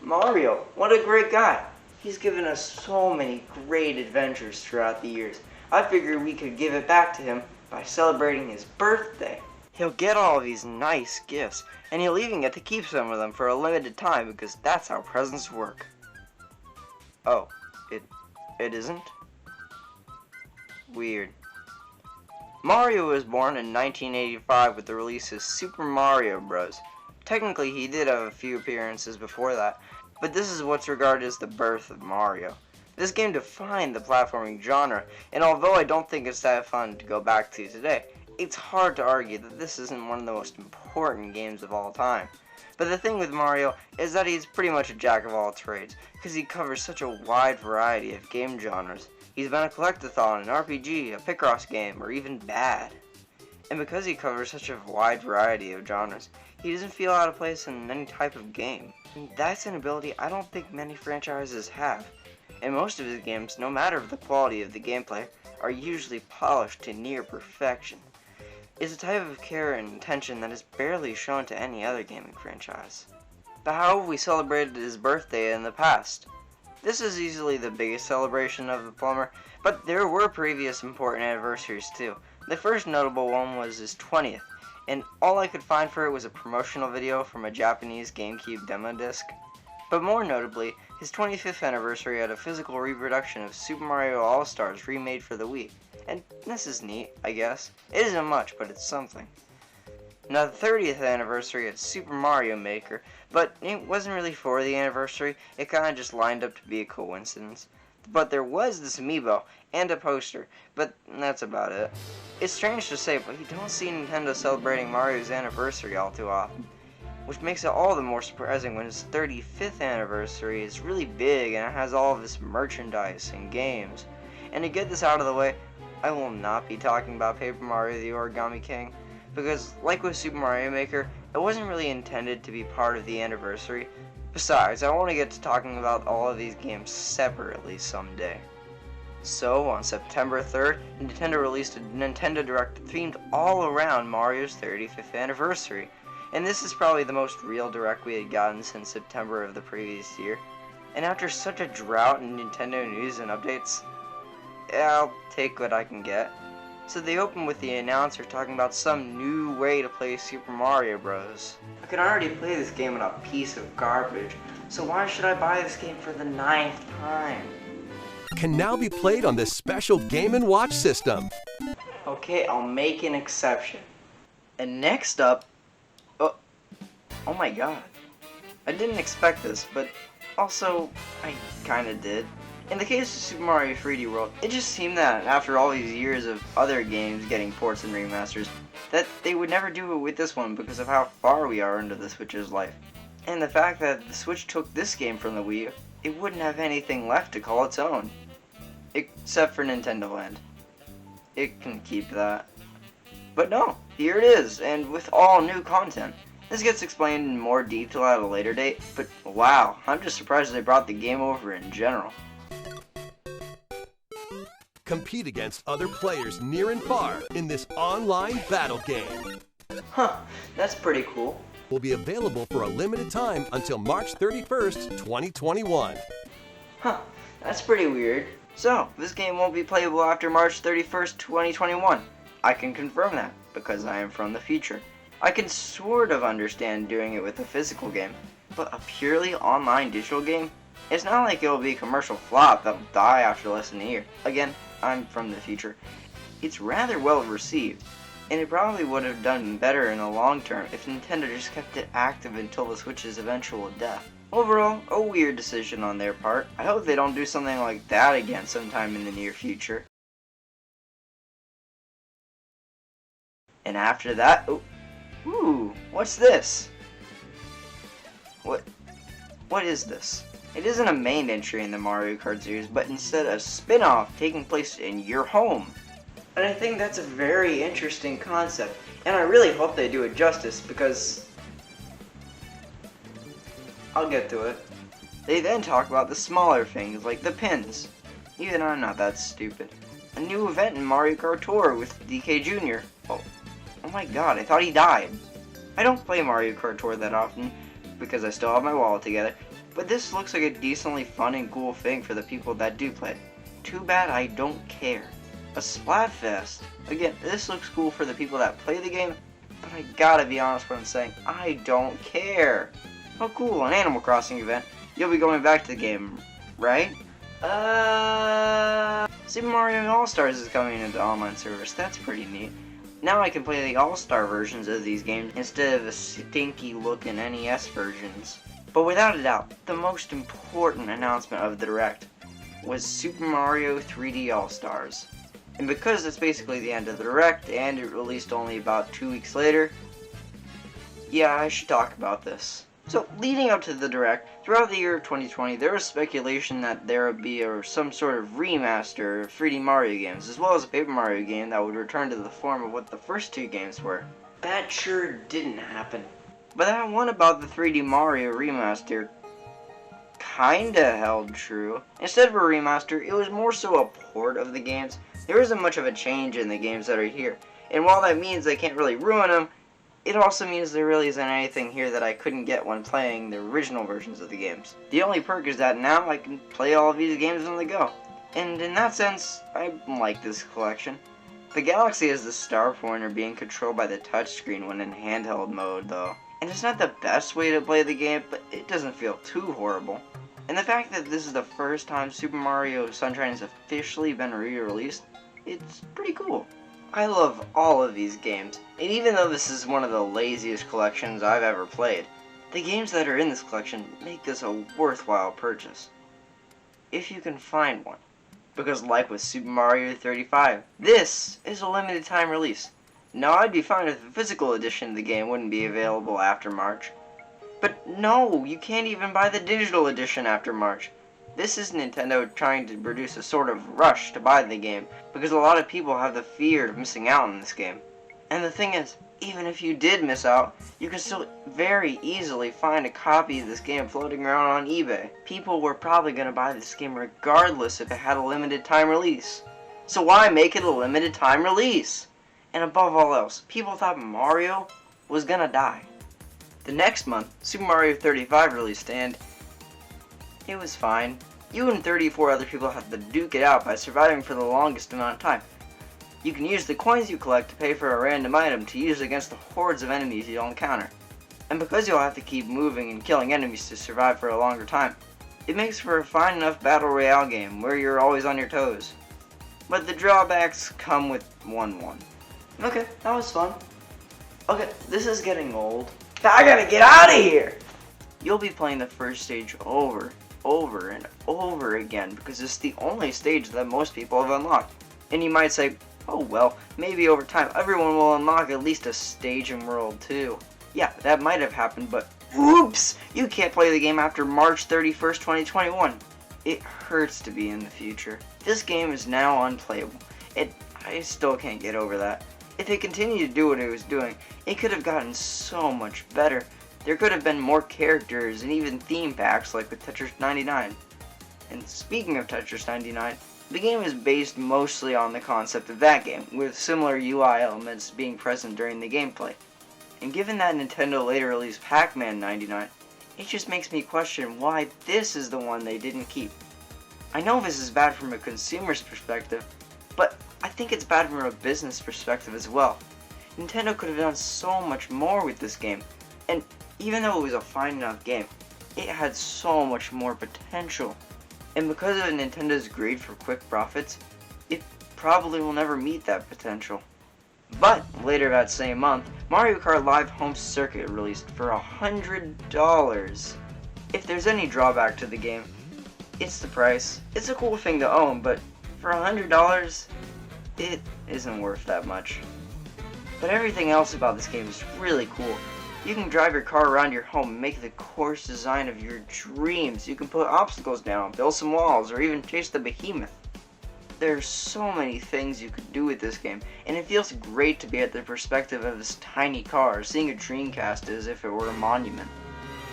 Mario, what a great guy. He's given us so many great adventures throughout the years. I figured we could give it back to him by celebrating his birthday. He'll get all of these nice gifts, and he'll even get to keep some of them for a limited time because that's how presents work. Oh, it isn't? Weird. Mario was born in 1985 with the release of Super Mario Bros. Technically, he did have a few appearances before that, but this is what's regarded as the birth of Mario. This game defined the platforming genre, and although I don't think it's that fun to go back to today, it's hard to argue that this isn't one of the most important games of all time. But the thing with Mario is that he's pretty much a jack of all trades, because he covers such a wide variety of game genres. He's been a collectathon, an RPG, a Picross game, or even bad. And because he covers such a wide variety of genres, he doesn't feel out of place in any type of game. And that's an ability I don't think many franchises have. And most of his games, no matter the quality of the gameplay, are usually polished to near perfection. It's a type of care and attention that is barely shown to any other gaming franchise. But how have we celebrated his birthday in the past? This is easily the biggest celebration of the plumber, but there were previous important anniversaries too. The first notable one was his 20th, and all I could find for it was a promotional video from a Japanese GameCube demo disc. But more notably, his 25th anniversary had a physical reproduction of Super Mario All-Stars remade for the Wii. And this is neat, I guess. It isn't much, but it's something. Now, the 30th anniversary had Super Mario Maker, but it wasn't really for the anniversary. It kind of just lined up to be a coincidence. But there was this amiibo and a poster, but that's about it. It's strange to say, but you don't see Nintendo celebrating Mario's anniversary all too often, which makes it all the more surprising when his 35th anniversary is really big and it has all of this merchandise and games. And to get this out of the way, I will not be talking about Paper Mario the Origami King, because like with Super Mario Maker, it wasn't really intended to be part of the anniversary. Besides, I want to get to talking about all of these games separately someday. So, on September 3rd, Nintendo released a Nintendo Direct themed all around Mario's 35th anniversary. And this is probably the most real Direct we had gotten since September of the previous year. And after such a drought in Nintendo news and updates, I'll take what I can get. So they open with the announcer talking about some new way to play Super Mario Bros. I can already play this game on a piece of garbage, so why should I buy this game for the 9th time? Can now be played on this special Game & Watch system. Okay, I'll make an exception. And next up, oh my god. I didn't expect this, but also, I kinda did. In the case of Super Mario 3D World, it just seemed that after all these years of other games getting ports and remasters, that they would never do it with this one because of how far we are into the Switch's life. And the fact that the Switch took this game from the Wii, it wouldn't have anything left to call its own. Except for Nintendo Land. It can keep that. But no, here it is, and with all new content. This gets explained in more detail at a later date, but wow, I'm just surprised they brought the game over in general. Compete against other players near and far in this online battle game. Huh, that's pretty cool. Will be available for a limited time until March 31st, 2021. Huh, that's pretty weird. So, this game won't be playable after March 31st, 2021. I can confirm that, because I am from the future. I can sort of understand doing it with a physical game, but a purely online digital game? It's not like it'll be a commercial flop that'll die after less than a year. Again, I'm from the future. It's rather well received, and it probably would have done better in the long term if Nintendo just kept it active until the Switch's eventual death. Overall, a weird decision on their part. I hope they don't do something like that again sometime in the near future. And after that, ooh, what's this? What is this? It isn't a main entry in the Mario Kart series, but instead a spin-off taking place in your home. And I think that's a very interesting concept, and I really hope they do it justice because I'll get to it. They then talk about the smaller things like the pins. Even I'm not that stupid. A new event in Mario Kart Tour with DK Jr. Oh my god, I thought he died. I don't play Mario Kart Tour that often because I still have my wallet together, but this looks like a decently fun and cool thing for the people that do play it. Too bad I don't care. A Splatfest. Again, this looks cool for the people that play the game, but I gotta be honest when I'm saying I don't care. Oh cool, an Animal Crossing event. You'll be going back to the game, right? Super Mario All-Stars is coming into the online service. That's pretty neat. Now I can play the All-Star versions of these games instead of the stinky looking NES versions. But without a doubt, the most important announcement of the Direct was Super Mario 3D All-Stars. And because it's basically the end of the Direct and it released only about 2 weeks later, yeah, I should talk about this. So, leading up to the Direct, throughout the year of 2020, there was speculation that there would be some sort of remaster of 3D Mario games, as well as a Paper Mario game that would return to the form of what the first two games were. That sure didn't happen. But that one about the 3D Mario remaster kinda held true. Instead of a remaster, it was more so a port of the games. There isn't much of a change in the games that are here, and while that means they can't really ruin them, it also means there really isn't anything here that I couldn't get when playing the original versions of the games. The only perk is that now I can play all of these games on the go. And in that sense, I like this collection. The Galaxy is the star pointer being controlled by the touchscreen when in handheld mode though. And it's not the best way to play the game, but it doesn't feel too horrible. And the fact that this is the first time Super Mario Sunshine has officially been re-released, it's pretty cool. I love all of these games, and even though this is one of the laziest collections I've ever played, the games that are in this collection make this a worthwhile purchase. If you can find one. Because like with Super Mario 35, this is a limited time release. Now I'd be fine if the physical edition of the game wouldn't be available after March. But no, you can't even buy the digital edition after March. This is Nintendo trying to produce a sort of rush to buy the game, because a lot of people have the fear of missing out on this game. And the thing is, even if you did miss out, you can still very easily find a copy of this game floating around on eBay. People were probably going to buy this game regardless if it had a limited time release. So why make it a limited time release? And above all else, people thought Mario was gonna die. The next month, Super Mario 35 released, and it was fine. You and 34 other people have to duke it out by surviving for the longest amount of time. You can use the coins you collect to pay for a random item to use against the hordes of enemies you'll encounter. And because you'll have to keep moving and killing enemies to survive for a longer time, it makes for a fine enough battle royale game where you're always on your toes. But the drawbacks come with 1-1. Okay, that was fun. Okay, this is getting old. I gotta get out of here! You'll be playing the first stage over and over again because it's the only stage that most people have unlocked. And you might say, oh well, maybe over time everyone will unlock at least a stage in World 2. Yeah, that might have happened, but oops! You can't play the game after March 31st, 2021. It hurts to be in the future. This game is now unplayable. I still can't get over that. If it continued to do what it was doing, it could have gotten so much better. There could have been more characters and even theme packs like with Tetris 99. And speaking of Tetris 99, the game is based mostly on the concept of that game, with similar UI elements being present during the gameplay. And given that Nintendo later released Pac-Man 99, it just makes me question why this is the one they didn't keep. I know this is bad from a consumer's perspective, but I think it's bad from a business perspective as well. Nintendo could have done so much more with this game, and even though it was a fine enough game, it had so much more potential. And because of Nintendo's greed for quick profits, it probably will never meet that potential. But later that same month, Mario Kart Live Home Circuit released for $100. If there's any drawback to the game, it's the price. It's a cool thing to own, but for $100, it isn't worth that much. But everything else about this game is really cool. You can drive your car around your home and make the course design of your dreams. You can put obstacles down, build some walls, or even chase the behemoth. There's so many things you could do with this game, and it feels great to be at the perspective of this tiny car, seeing a Dreamcast as if it were a monument.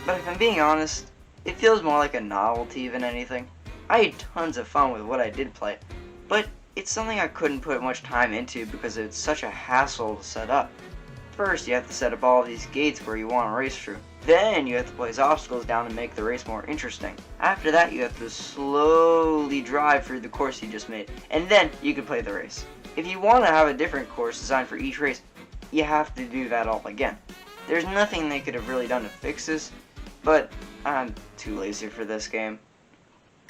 But if I'm being honest, it feels more like a novelty than anything. I had tons of fun with what I did play, but it's something I couldn't put much time into because it's such a hassle to set up. First, you have to set up all these gates where you want to race through. Then you have to place obstacles down to make the race more interesting. After that, you have to slowly drive through the course you just made, and then you can play the race. If you want to have a different course designed for each race, you have to do that all again. There's nothing they could have really done to fix this, but I'm too lazy for this game.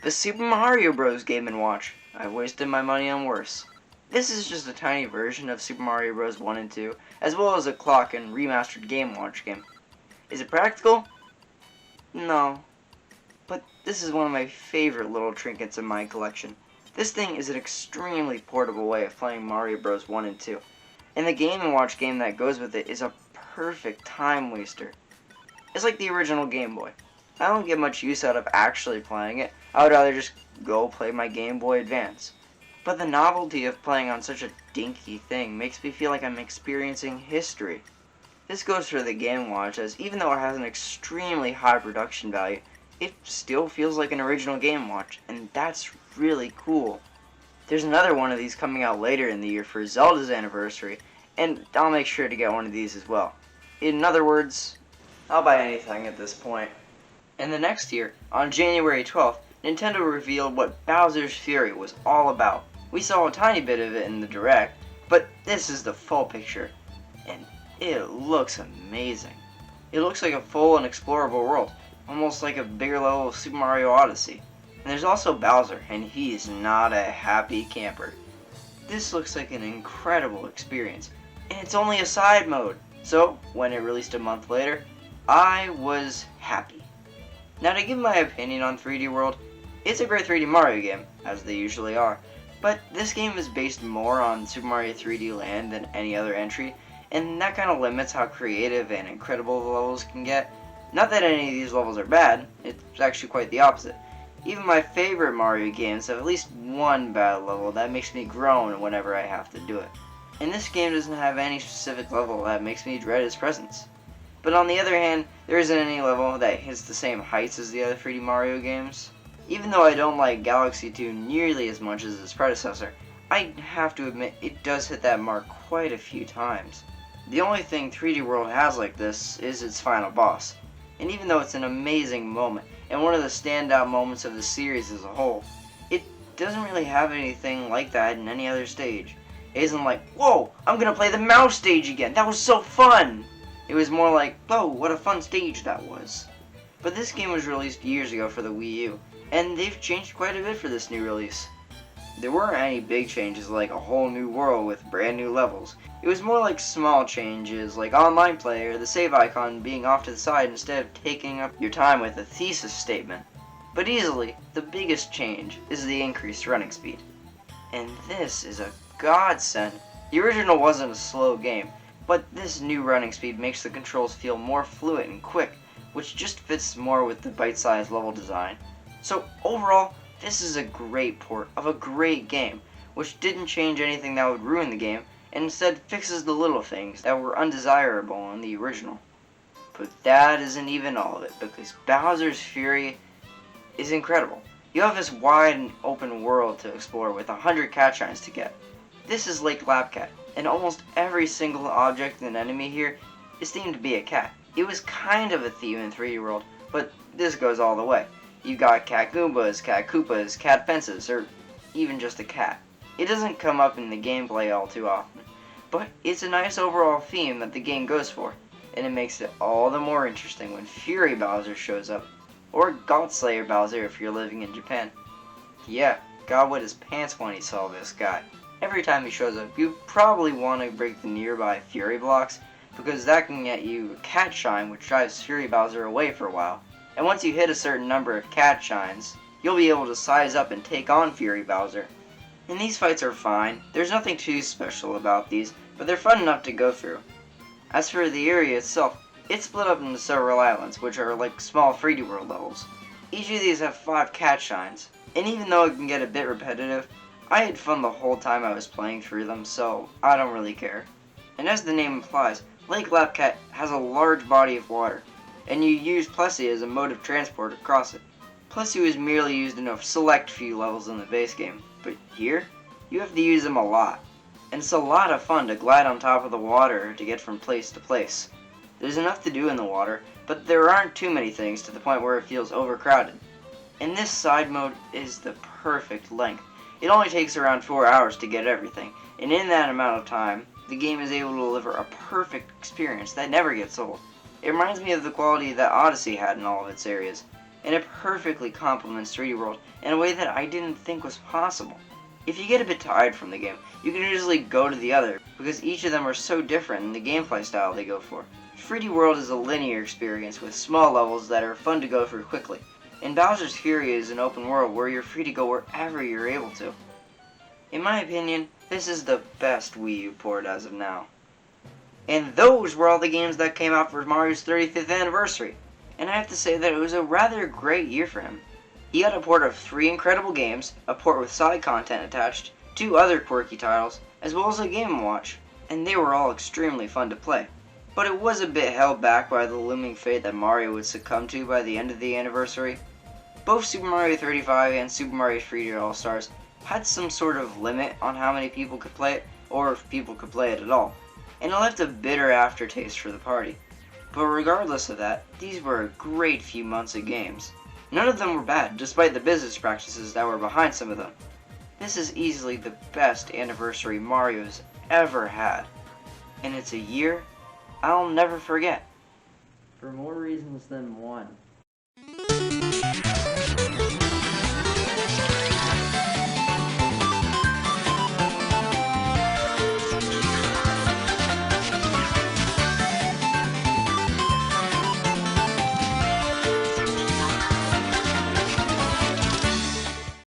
The Super Mario Bros. Game & Watch. I've wasted my money on worse. This is just a tiny version of Super Mario Bros. 1 and 2, as well as a clock and remastered Game & Watch game. Is it practical? No. But this is one of my favorite little trinkets in my collection. This thing is an extremely portable way of playing Mario Bros. 1 and 2. And the Game & Watch game that goes with it is a perfect time waster. It's like the original Game Boy. I don't get much use out of actually playing it. I would rather just go play my Game Boy Advance. But the novelty of playing on such a dinky thing makes me feel like I'm experiencing history. This goes for the Game & Watch, as even though it has an extremely high production value, it still feels like an original Game & Watch, and that's really cool. There's another one of these coming out later in the year for Zelda's anniversary, and I'll make sure to get one of these as well. In other words, I'll buy anything at this point. And the next year, on January 12th, Nintendo revealed what Bowser's Fury was all about. We saw a tiny bit of it in the Direct, but this is the full picture, and it looks amazing. It looks like a full and explorable world, almost like a bigger level of Super Mario Odyssey. And there's also Bowser, and he's not a happy camper. This looks like an incredible experience, and it's only a side mode. So, when it released a month later, I was happy. Now, to give my opinion on 3D World, it's a great 3D Mario game, as they usually are, but this game is based more on Super Mario 3D Land than any other entry, and that kind of limits how creative and incredible the levels can get. Not that any of these levels are bad, it's actually quite the opposite. Even my favorite Mario games have at least one bad level that makes me groan whenever I have to do it. And this game doesn't have any specific level that makes me dread its presence. But on the other hand, there isn't any level that hits the same heights as the other 3D Mario games. Even though I don't like Galaxy 2 nearly as much as its predecessor, I have to admit it does hit that mark quite a few times. The only thing 3D World has like this is its final boss. And even though it's an amazing moment, and one of the standout moments of the series as a whole, it doesn't really have anything like that in any other stage. It isn't like, whoa, I'm gonna play the mouse stage again, that was so fun! It was more like, whoa, what a fun stage that was. But this game was released years ago for the Wii U, and they've changed quite a bit for this new release. There weren't any big changes like a whole new world with brand new levels. It was more like small changes like online play or the save icon being off to the side instead of taking up your time with a thesis statement. But easily, the biggest change is the increased running speed. And this is a godsend. The original wasn't a slow game, but this new running speed makes the controls feel more fluid and quick, which just fits more with the bite-sized level design. So overall, this is a great port of a great game, which didn't change anything that would ruin the game, and instead fixes the little things that were undesirable in the original. But that isn't even all of it, because Bowser's Fury is incredible. You have this wide and open world to explore with 100 cat shines to get. This is Lake Lapcat, and almost every single object and enemy here is themed to be a cat. It was kind of a theme in 3D World, but this goes all the way. You got cat Goombas, cat Koopas, cat fences, or even just a cat. It doesn't come up in the gameplay all too often, but it's a nice overall theme that the game goes for, and it makes it all the more interesting when Fury Bowser shows up, or Godslayer Bowser if you're living in Japan. Yeah, God wet his pants when he saw this guy. Every time he shows up, you probably want to break the nearby Fury blocks, because that can get you a cat shine which drives Fury Bowser away for a while. And once you hit a certain number of cat shines, you'll be able to size up and take on Fury Bowser. And these fights are fine, there's nothing too special about these, but they're fun enough to go through. As for the area itself, it's split up into several islands, which are like small 3D World levels. Each of these have 5 cat shines, and even though it can get a bit repetitive, I had fun the whole time I was playing through them, so I don't really care. And as the name implies, Lake Lapcat has a large body of water, and you use Plessie as a mode of transport across it. Plessie was merely used in a select few levels in the base game, but here, you have to use them a lot. And it's a lot of fun to glide on top of the water to get from place to place. There's enough to do in the water, but there aren't too many things to the point where it feels overcrowded. And this side mode is the perfect length. It only takes around 4 hours to get everything, and in that amount of time, the game is able to deliver a perfect experience that never gets old. It reminds me of the quality that Odyssey had in all of its areas, and it perfectly complements 3D World in a way that I didn't think was possible. If you get a bit tired from the game, you can easily go to the other, because each of them are so different in the gameplay style they go for. 3D World is a linear experience with small levels that are fun to go through quickly, and Bowser's Fury is an open world where you're free to go wherever you're able to. In my opinion, this is the best Wii U port as of now. And those were all the games that came out for Mario's 35th anniversary, and I have to say that it was a rather great year for him. He got a port of 3 incredible games, a port with side content attached, 2 other quirky titles, as well as a Game & Watch, and they were all extremely fun to play. But it was a bit held back by the looming fate that Mario would succumb to by the end of the anniversary. Both Super Mario 35 and Super Mario 3D All-Stars had some sort of limit on how many people could play it, or if people could play it at all, and it left a bitter aftertaste for the party. But regardless of that, these were a great few months of games. None of them were bad, despite the business practices that were behind some of them. This is easily the best anniversary Mario's ever had, and it's a year I'll never forget. For more reasons than one.